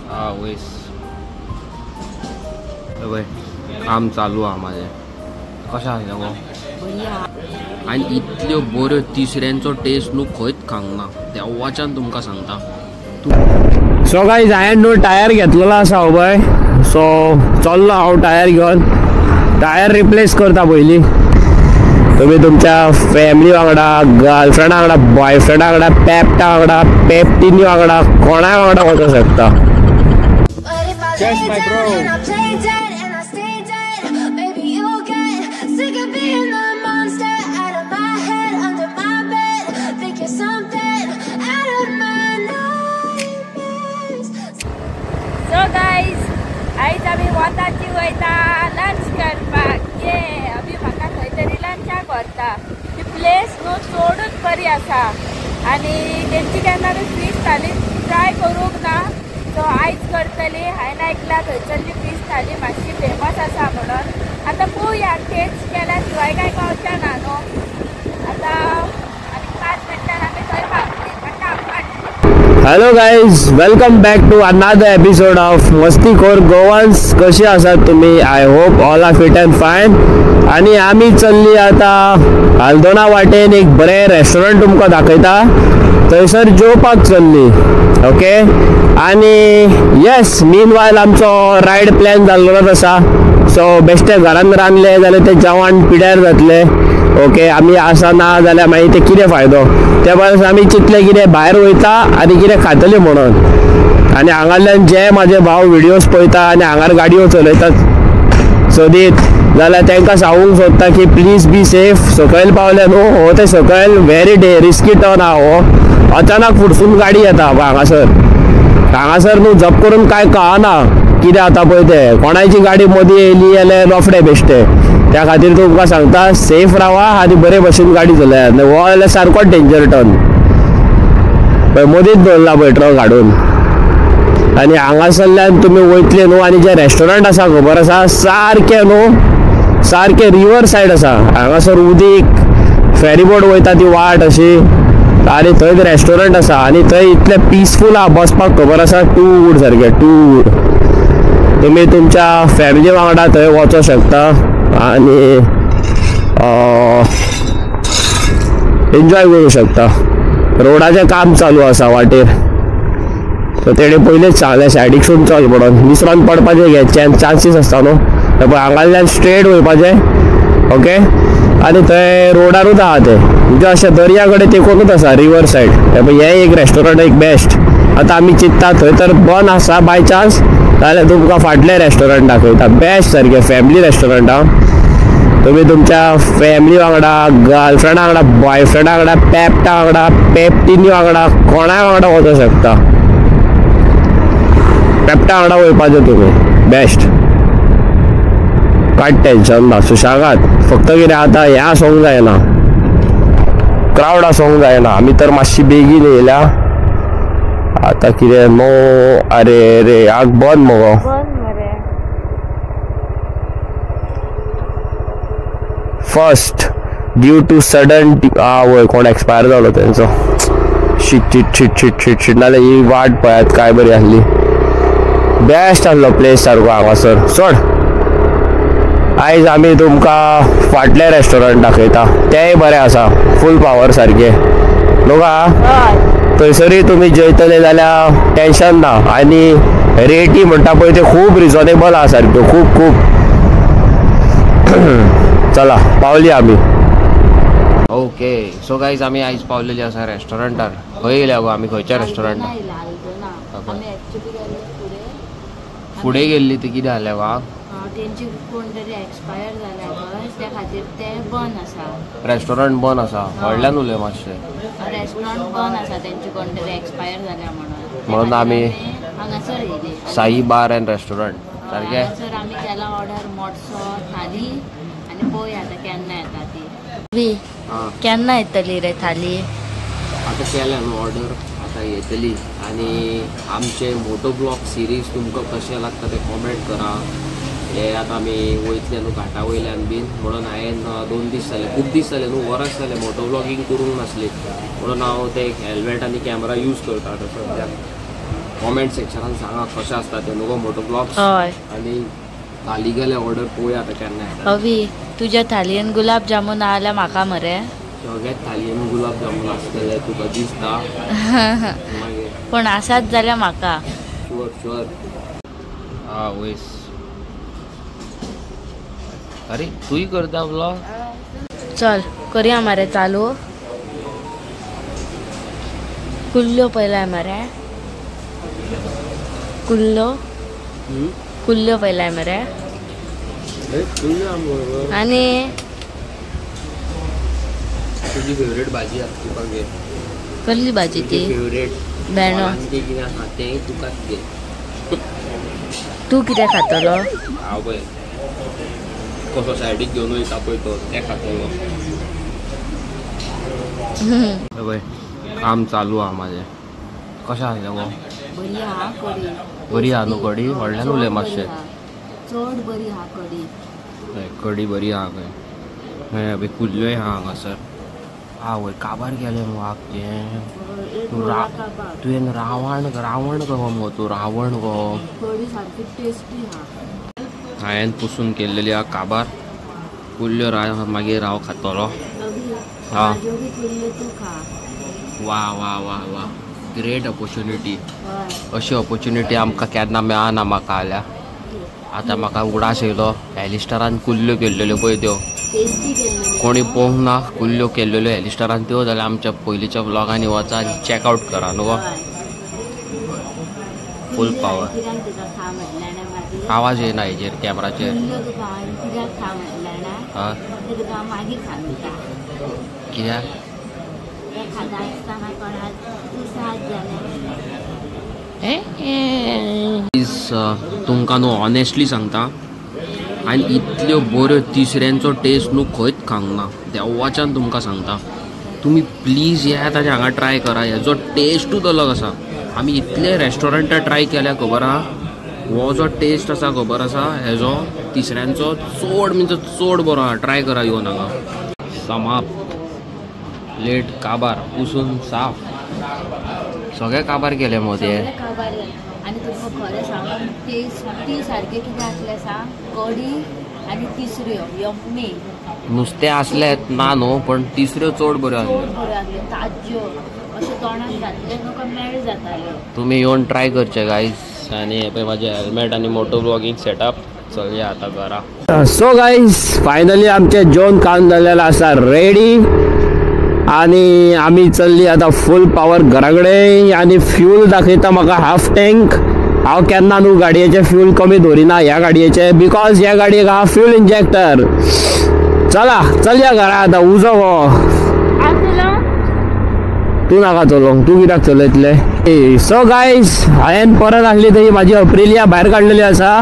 वयस काम चालू हा माझे कशा आसा गो आणि इतल्यो बऱ्यो तिसऱ्यांचो टेस्ट न्हू खंयच खावंक ना देवाच्यान तुमकां सांगता. सो गाईज हांवें न्हू टायर घेतलेलो आसा पळय सो चल्लो हांव टायर घेवन टायर रिप्लेस करता पयलीं. तुम्ही तुमच्या फॅमिली वांगडा गर्लफ्रेंडा वांगडा बॉयफ्रेंडा वांगडा पेप्टा वांगडा पेप्टिनी वांगडा कोणा वांगडा वचूंक शकता. Cheers, my bro. So guys, आयज आमी वताची वयता लंच करपाक. आमी म्हाका खंय तरी लंचाक व्हरता. ती प्लेस न्हू सोडून बरी आसा आनी तेंची केन्ना फीश थाली ट्राय करूंक ना सो आयज करतली. हांवें आयकलां थंयसरली फीश थाली मातशी फेमस आसा म्हणून. आतां पळोवया टेस्ट केल्या शिवाय काय पावचें ना न्हू. आतां आनी 5 मिनटान आमी थंय पावतली फटाफट. Hello guys, welcome back to another episode of मस्तीखोर गोवन्स. कशी आसात तुम्ही? I hope all are fit and fine. आणि आम्ही चल्ली आता हल्दोणा वाटेन एक बरें रेस्टॉरंट तुमकां दाखयता. थंयसर जेवपाक चल्ली. ओके आणि येस मीन वायल आमचो रायड प्लॅन जाल्लोच आसा. सो बेश्टे घरान रांदले जाल्यार ते जेवण पिड्यार जातले. ओके आमी आसा ना जाल्यार मागीर ते कितें फायदो. त्या परस आमी चिंतले कितें भायर वयता आनी कितें खातले म्हणून. आनी हांगाल्यान जे म्हाजे भाव व्हिडियोज पळयता आनी हांगार गाडयो चलयतात सोदीत जाल्यार तांकां सांगूंक सोदता की प्लीज बी सेफ. सकयल पावले न्हू हो ते सकयल व्हेरी रिस्की टर्न आहा हो. अचानक फुडसून गाडी येता हांगासर न्हू जप करून काय कळना कितें जाता पळय ते. कोणाची गाडी मदीं येयली जाल्यार रोफडे बेश्टे. त्या खातीर तुमकां सांगता सेफ रावा आनी बरे भशेन गाडी चलयात. हो जाल्यार सारकोच डेंजर टर्न पळय मदींच दवरला पळय ट्रक हाडून. आनी हांगासरल्यान तुमी वयतले न्हू आनी जे रेस्टॉरंट आसा खबर आसा सारके न्हू सारके रिवर सायड आसा. हांगासर उदीक फेरीबोट वयता ती वाट अशी आनी थंयच रेस्टॉरंट आसा आनी थंय इतलें पिसफूल आहा बसपाक खबर आसा. टूड सारकें टूड. तुमी तुमच्या फॅमिली वांगडा थंय वचूंक शकता आनी एन्जॉय करूंक शकता. रोडाचें काम चालू आसा वाटेर सो तेणे पयलींच सांगलें सायडीकसून चल म्हणून. विसरोन पडपाचें घे चान्सीस आसता न्हू. पळय हांगाल्यान स्ट्रेट वयपाचें. ओके आनी थंय रोडारूच आहा ते म्हणजे अशें दर्या कडेन तेंकूनच आसा रिवर सायड. हें एक रेस्टॉरंट एक बेस्ट. आतां आमी चिंतता थंय तर बंद आसा बाय चान्स जाल्यार तुमकां फाटलें रेस्टॉरंट दाखयता. बेस्ट सारकें फॅमिली रेस्टॉरंट आहा. तुमी तुमच्या फॅमिली वांगडा गर्लफ्रेंडा वांगडा बॉयफ्रेंडा वांगडा पेप्टा वांगडा पेप्टिनी वांगडा कोणा वांगडा वचूंक शकता. पेप्टा वांगडा वयपाचें तुमी बेस्ट. कांयच टेन्शन ना सुशागाद. फक्त कितें आतां हें आसोंक जायना क्रावड आसोंक जायना. आमी तर मातशी बेगीन येयल्या. आतां कितें नो अरे रे आग बंद मगो. फर्स्ट ड्यू टू सडन वय कोण एक्सपायर जालो तेंचो. Sheet sheet sheet sheet sheet sheet नाल्यार ही वाट पळयात काय बरी आसली. बेस्ट आसलो प्लेस सारको हांगासर. सोड आयज आमी तुमकां फाटलें रेस्टॉरंट दाखयता. तेंय बरें आसा फूल पावर सारकें लोका. थंयसरी तुमी जेयतले जाल्यार टेन्शन ना आनी रेटी म्हणटा पळय ते खूब रिजनेबल आहा सारक्यो खूब खूब. चला पावली आमी. ओके सो गाईज आमी आयज पावलेली आसा रेस्टॉरंटार. खंय गेल्या गो आमी खंयच्या रेस्टॉरंटार फुडें गेल्ली ती कितें जालें गो? तेंची कोण तरी एक्सपायर जाल्या त्या खातीर ते बंद आसा. रेस्टॉरंट बंद आसा. व्हडल्यान उलय मातशें. रेस्टॉरंट बंद आसा तेंची कोण तरी एक्सपायर जाल्या म्हणून आमी हांगासर येयले साई बार एंड रेस्टॉरंट सारकें. हांगासर आमी केला ऑर्डर मोडसो थाली आनी पळोवया आतां केन्ना येता ती. केन्ना येतली रे थाली? आतां केल्या न्हू ऑर्डर आतां येतली. आनी आमचे मोटो ब्लॉग सिरीज तुमकां कशें लागता ते कॉमेंट करा. हे आतां आमी वयतले न्हू घाटा वयल्यान बीन म्हणून हांवें 2 दीस जाले खूब दीस जाले न्हू वरां जाले मोटो ब्लॉगिंग करूंक नासली म्हणून हांव ते हेल्मेट आनी कॅमेरा यूज करता आतां सद्याक. कॉमेंट सेक्शनान सांगा कशें आसता ते नको मोटो ब्लॉग्स हय आनी थाली गेले ऑर्डर पळोवया आतां केन्ना येता अवी तुज्या थालयेन गुलाब जामून ना जाल्यार म्हाका मरे सगळ्यात थालयेन गुलाब जामून आसतले तुका दिसता मागीर पण आसात जाल्यार म्हाका शुअर शुअर हा वयस अरे तूय करता ब्लॉग चल करुया मरे चालू कुल्ल्यो पयलाय मरे कुल्ल्यो पयलाय मरे आनी तुजी फेवरेट भाजी आसा तुका घे कसली भाजी ती फेवरेट भेंडो कितें आसा तें तुकाच घे तूं कितें खातलो हांव पळय कसो सायडीक घेवन वयता पळय तो तें खातलो पळय काम चालू आहा म्हाजें कशें आसलें गो बरी आहा कडी बरी आहा न्हू कडी व्हडल्यान उलय मातशें चड बरी आहा कडी हय कडी बरी आहा खंय हय कुल्ल्योय आहा हांगासर आवय काबार गेलें मुगो आख्खें तुवें रावण गो मुगो तूं रावण गो कडी सारकी टेस्टी आहा हांवें पुसून केल्लेली आहा काबार कुल्ल्यो मागीर हांव खातलो हा तूं खा वा वा वा वा ग्रेट ऑपॉर्च्युनिटी अशी ऑपॉर्च्युनिटी आमकां केन्ना मेळना म्हाका जाल्यार आतां म्हाका उगडास येयलो एलिस्टरान कुल्ल्यो केल्ल्यो पळय त्यो कोणी पळोवंक ना कुल्ल्यो केल्ल्यो एलिस्टरान त्यो जाल्यार आमच्या पयलींच्या ब्लॉगांनी वचा आनी चॅकआउट करा न्हू फूल पावर आवाज येना हेजेर कॅमेराचेर कित्याक तुमकां न्हू ऑनेस्टली सांगता हांवें इतल्यो बऱ्यो तिसऱ्यांचो टेस्ट न्हू खंयच खावंक ना देवाच्यान तुमकां सांगता तुमी प्लीज येयात आनी हांगा ट्राय करा हेजो टेस्टूच अलग आसा आमी इतले रेस्टॉरंटां ट्राय केल्या खबर आहा हो जो टेस्ट आसा खबर आसा हेजो तिसऱ्यांचो चड म्हणजे चड बरो आहा ट्राय करा येवन हांगा समाप प्लेट काबार पुसून साफ सगळे काबार केले मग ते आनी तुमकां खरें सांगून टेस्टी सारकें कितें आसलें सांग कडी आनी तिसऱ्यो यम्मी नुस्तें आसलें ना न्हू पण तिसऱ्यो चड बऱ्यो आसल्यो चड बऱ्यो आसल्यो ताज्यो अशें तोंडाक घातलें तुका मेळ जाताल्यो तुमी येवन ट्राय करचे गायज आनी हे पळय म्हाजें हेल्मेट आनी मोटो ब्लॉगींग सेटअप चलया आतां घरा सो गाईज फायनली आमचे जेवण खावन जाल्लेलें आसा रेडी आणि आम्ही चल्ली आता फुल पावर घरा कडेन आनी फ्यूल दाखयता म्हाका हाफ टँक हांव केन्ना न्हू गाडयेचे फ्यूल कमी धरिना ह्या गाडयेचे बिकॉज ह्या गाडयेक आहा फ्यूल इंजेक्टर चला चलया घरा आतां उजो गो तूं नाका चलोवंक तूं कित्याक चलयतले सो गायज हांवें परत आहली थंय म्हाजी अप्रिलिया भायर काडलेली आसा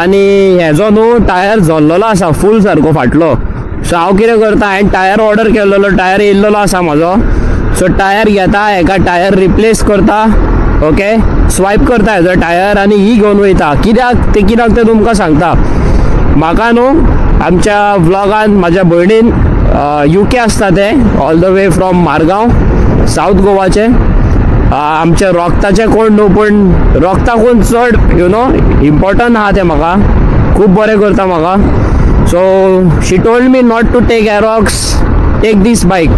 आनी हेजो न्हू टायर झोल्लोलो आसा फूल सारको फाटलो सो हांव कितें करता हांवें टायर ऑर्डर केल्लो टायर येयल्लो आसा म्हाजो सो टायर घेता हेका टायर रिप्लेस करता ओके स्वायप करता हेजो टायर आनी ही घेवन वयता कित्याक ते तुमकां सांगता म्हाका न्हू आमच्या व्लॉगान म्हाज्या भयणीन UK आसता ते all the way from Margao south गोवाचे आमचे रोगताचे कोण न्हू पण रोगताकून चड यू नो इम्पॉर्टंट आहा ते म्हाका खूब बरें करता म्हाका so she told me not to take एरोक्स टेक दीस बाईक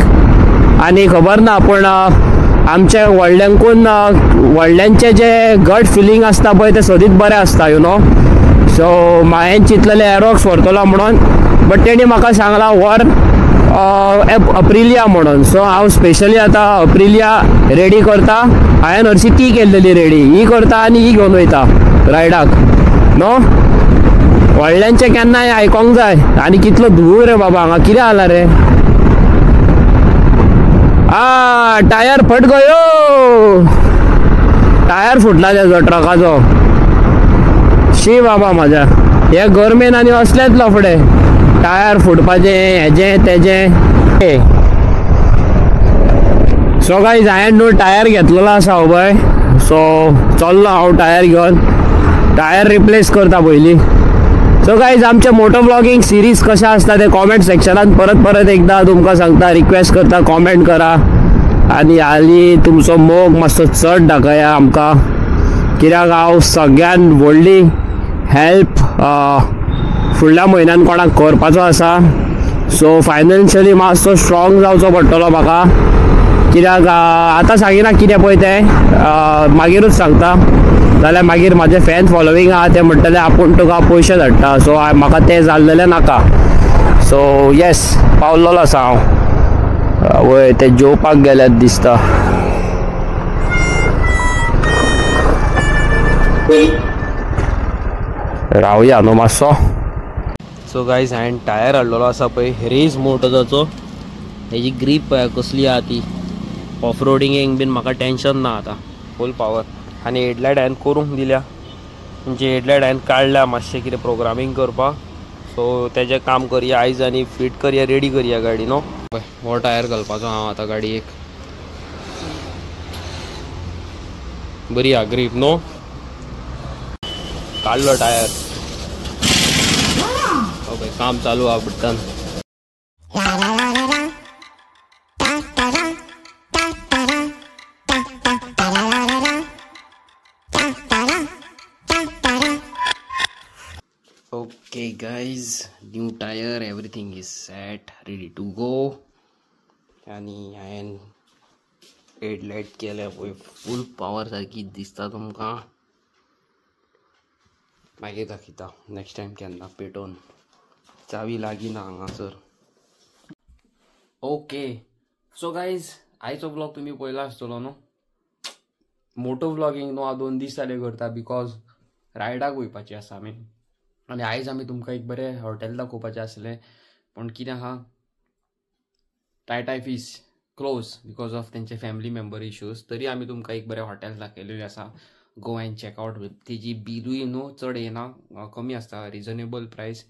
आनी खबर ना पण आमचे व्हडल्यांकून व्हडल्यांचे जे गट फिलींग आसता पळय ते सदींच बरें आसता यू नो सो हांवें चिंतलेलें एरोक्स व्हरतलो म्हणून बट तेणी म्हाका सांगला व्हर अप्रिलिया म्हणून सो हांव स्पेशली आतां अप्रिलिया रेडी करता हांवें हरशी ती केल्लेली रेडी ही करता आनी ही घेवन वयता रायडाक नो व्हडल्यांचे केन्नाय आयकोंक जाय आनी कितलो धूळ रे बाबा हांगा कितें जाला रे टायर फट गयो टायर फुटला तेजो ट्रकाचो शी बाबा म्हाज्या हे गरमेन आनी असलेच लफडे टायर फुटपाचे हेजें तेजें सो गायज हांवें न्हू टायर घेतलेलो आसा पळय सो चल्लो हांव टायर घेवन टायर रिप्लेस करता पयलीं सो गायज आमचे मोटो ब्लॉगिंग सिरीज कशें आसता ते कॉमेंट सेक्शनान परत एकदां तुमकां सांगता रिक्वेस्ट करता कॉमेंट करा आनी हालीं तुमचो मोग मातसो चड दाखया आमकां कित्याक हांव सगळ्यान व्हडली हेल्प फुडल्या म्हयन्यान कोणाक करपाचो आसा. सो फायनान्शियली मातसो स्ट्रॉंग जावचो पडटलो म्हाका. कित्याक आतां सांगिना कितें पळय तें मागीरूच सांगता. जाल्यार मागीर म्हाजे फॅन फॉलोवींग आहा ते म्हणटले आपूण तुका पयशे धाडटा. सो म्हाका तें जाल्लेलें नाका. सो येस पावल्लोलो आसा हांव. वय ते जेवपाक गेल्यात दिसता. रावया न्हू मातसो. सो गायज हांवें टायर हाडलेलो आसा पळय रेज मोटर्साचो. हेजी ग्रीप पळय कसली आहा ती. ऑफ रोडिंगेक बीन म्हाका टेन्शन ना आतां. फूल पावर. आनी हेडलायट हांवें करूंक दिल्या. म्हणजे हेडलायट हांवें काडल्या मातशें कितें प्रोग्रामींग करपाक. सो तेजें काम करया आयज आनी फिट करया रेडी करया गाडी न्हू. हो टायर घालपाचो हांव आतां गाडयेक. बरी आहा ग्रीप न्हू. काडलो टायर. ओके काम चालू आहा बट्टन. Okay guys new tyre everything is set ready to go. आनी हांवें हेडलायट केल्या पळय फूल पावर सारकी दिसता तुमकां. मागीर दाखयता नेक्स्ट टायम केन्ना पेटोवन. चावी लागीना हांगासर. ओके सो गायज आयचो ब्लॉग तुमी पळयला आसतलो न्हू. मोटो व्लॉगिंग न्हू हांव 2 दीस जाले करता बिकॉज रायडाक वयपाची आसा आमी. आनी आयज आमी तुमकां एक बरें हॉटेल दाखोवपाचें आसलें. पण कितें आहा टायटाय फीस क्लोज बिकॉज ऑफ तेंचे फॅमिली मेंबर इश्यूज. तरी आमी तुमकां एक बरें हॉटेल दाखयलेलें आसा. Go and check out. तेजी बिलूय न्हू चड येना कमी आसता. Reasonable price.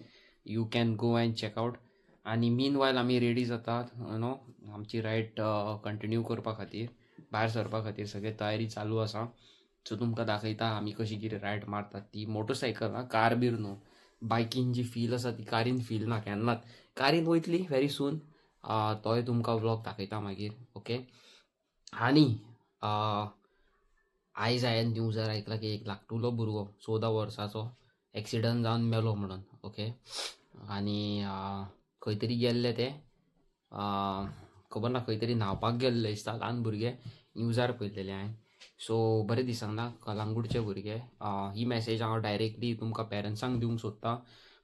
You can go and check out. आनी मीन वायल आमी रेडी जातात न्हू आमची रायड कंटिन्यू करपा खातीर. भायर सरपा खातीर सगळे तयारी चालू आसा. सो तुमकां दाखयता आमी कशी कितें रायड मारतात. ती मोटरसायकल ना कार बीर न्हू. बायकीन जी फील आसा ती कारीन फील ना केन्नाच. कारीन वयतली व्हेरी सून. तोय तुमकां व्लॉग दाखयता मागीर. ओके आनी आयज हांवें न्यूजार आयकला की एक धाकटुलो भुरगो 14 वर्साचो एक्सिडंट जावन मेलो म्हणून. ओके आनी खंय तरी गेल्ले ते खबर ना खंय तरी न्हांवपाक गेल्ले दिसता ल्हान भुरगे. न्यूजार पळयलेले हांवें. सो बरें दिसना कलंगूटचे भुरगे. ही मॅसेज हांव डायरेक्टली तुमकां पेरंट्सांक दिवंक सोदता.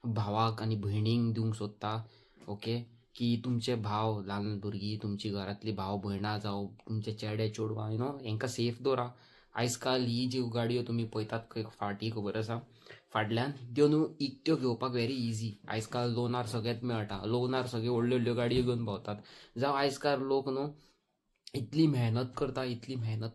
भावाक आनी भयणींक दिवंक सोदता. ओके की तुमचे भाव ल्हान भुरगीं तुमची घरांतली भाव भयणां जावं तुमचे चेडे चेडवां यू नो हेंकां सेफ दवरा. आयज काल ही ज्यो गाडयो तुमी पळयतात खंय फाटी खबर आसा फाटल्यान त्यो न्हू इकत्यो घेवपाक व्हेरी इजी. आयज काल लोनार सगळ्यात मेळटा. लोनार सगळ्यो व्हडल्यो व्हडल्यो गाडयो घेवन भोंवतात. जावं आयज काल लोक न्हू इतली मेहनत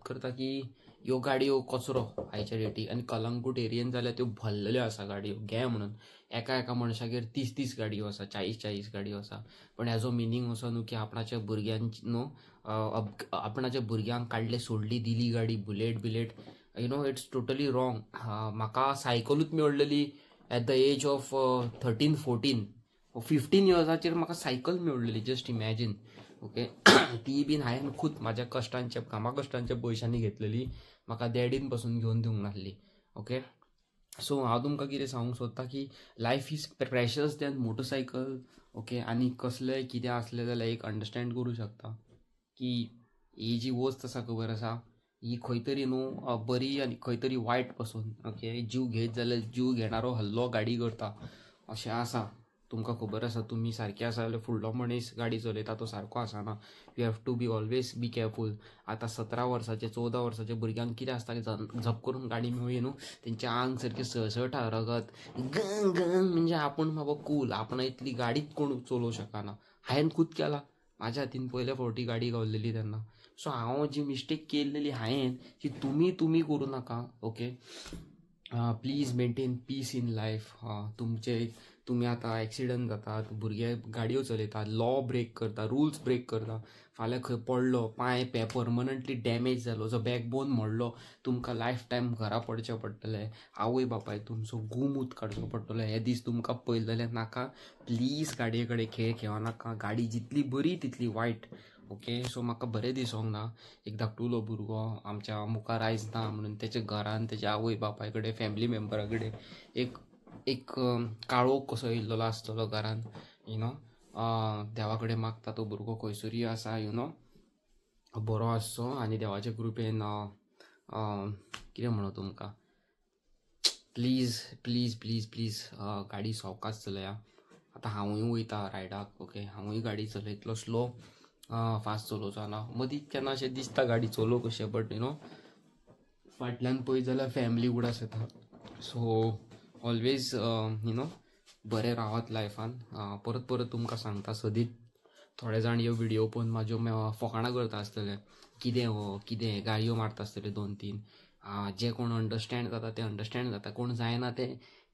करता की ह्यो गाडयो कचरो आयच्या डेटीक. आनी कलंगूट एरियेन जाल्यार त्यो भरलेल्यो आसा गाडयो घे म्हणून. एका मनशागेर 30 गाडयो आसा 40 गाडयो आसा. पण हेजो मिनींग असो न्हू की आपणाच्या भुरग्यांची न्हू आपणाच्या भुरग्यांक काडले सोडली दिली गाडी bullet you know it's totally wrong. म्हाका सायकलूच मेळलेली एट द एज ऑफ 13-14 15 इयर्साचेर म्हाका सायकल मेळलेली. Just imagine. ओके ती बीन हांवें खूद म्हाज्या कामा कश्टांच्या पयशांनी घेतलेली. म्हाका डॅडीन पासून घेवन दिवंक नासली. ओके सो हांव तुमकां कितें सांगूंक सोदता की life is precious than motorcycle. Okay आनी कसलेंय कितें आसलें जाल्यार एक अंडरस्टँड करूं शकता की ही जी वस्त आसा खबर आसा ही खंय तरी न्हू बरी आनी खंय तरी वायट पासून. ओके जीव घेत जाल्यार जीव घेणारो हल्लो गाडी करता अशें आसा. तुमकां खबर आसा तुमी सारके आसा जाल्यार फुडलो मनीस गाडी चलयता तो सारको आसना. You have to be always be careful. आतां 17 वर्साचे 14 वर्साचे भुरग्यांक कितें आसता झप करून गाडी मेळ्ळी न्हू तेंचे आंग सारकें सळसळटा रगत गन म्हणजे आपूण बाबा कूल. आपण इतली गाडीच कोण चलोवं शकना. हांवें खूद केला. म्हाज्या हातीन पयले फावटी गाडी गावलेली तेन्ना. सो हांव जी मिस्टेक केल्लेली हांवें ती तुमी करूं नाका. Okay please maintain piece in life. तुमी आतां एक्सिडंट जातात भुरगे गाडयो चलयतात लॉ ब्रेक करता रूल्स ब्रेक करता. फाल्यां खंय पडलो पांय परमनंटली डॅमेज जालो जो बॅकबोन मोडलो तुमकां लायफ टायम घरा पडचें पडटलें. आवय बापाय तुमचो गुमूत काडचो पडटलो. हे दीस तुमकां पयलेले नाका. प्लीज गाडये कडेन खेळ खेळो नाका. गाडी जितली बरी तितली वायट. ओके. सो म्हाका बरें दिसोंक ना एक धाकटुलो भुरगो आमच्या मुखार आयज ना म्हणून तेच्या घरान तेच्या आवय बापाय कडेन फॅमिली मेंबरा कडेन एक एक काळोख कसो येयल्लो आसतलो घरान. देवा कडेन मागता तो भुरगो खंयसरी आसा बरो आसचो आनी देवाचे कृपेन कितें म्हणू तुमकां, प्लीज प्लीज प्लीज प्लीज गाडी सवकास चलया. आतां हांवूय वयता रायडाक. ओके, हांवूय गाडी चलयतलो, स्लो फास्ट चलोवचो ना. मदीं केन्ना अशें दिसता गाडी चलोव कशें, बट फाटल्यान पळयत जाल्यार फॅमिली उडास येता. सो ऑलवेज बरें रावत लायफान. परत परत तुमकां सांगता सदीत. थोडे जाण ह्यो व्हिडियो पळोवन म्हाज्यो फकाणां करता आसतले, कितें गाळयो मारता आसतले 2-3. जे कोण अंडरस्टँड जाता ते अंडरस्टँड जाता, कोण जायना ते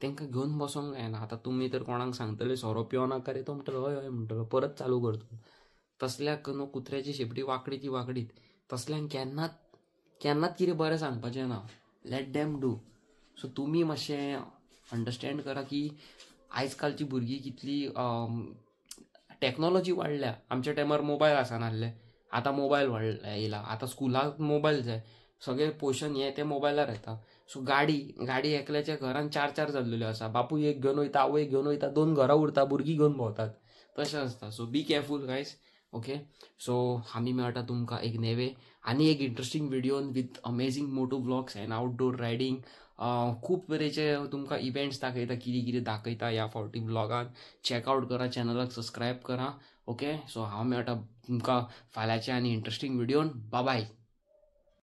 तांकां घेवन बसोंक जायना. आतां तुमी तर कोणाक सांगतले सोरो पियो नाका रे, तो म्हणटलो हय हय म्हणटलो, परत चालू करतलो. तसल्याक कुत्र्याची शेपटी वांकडी ती वांकडीत. तसल्यांक केन्नाच कितें बरें सांगपाचें ना. Late dam do. सो तुमी मातशें अंडरस्टँड करा की आयज कालची भुरगीं कितली टॅक्नॉलॉजी वाडल्या. आमच्या टायमार मोबायल आसनासले, आतां मोबायल येयला. आतां स्कुलाक मोबायल जाय, सगळे पोर्शन ते मोबायलार येता. सो गाडी एकल्याच्या घरान 4 जाल्लेल्यो आसा. बापूय एक घेवन वयता, आवय घेवन वयता, 2 घरां उरता, भुरगीं घेवन भोंवतात. तशें आसता. So be careful guys. Okay. So आमी मेळटा तुमकां एक नेवे आनी एक इंट्रस्टींग व्हिडिओन with amazing moto vlogs and outdoor riding. खूब तरेचे तुमकां इव्हेंट्स दाखयता, कितें दाखयता ह्या फावटी व्लॉगान. चॅकआउट करा, चॅनलाक सबस्क्रायब करा. ओके. सो हांव मेळटा तुमकां फाल्यांच्या आनी इंट्रस्टींग व्हिडिओन. Bye bye.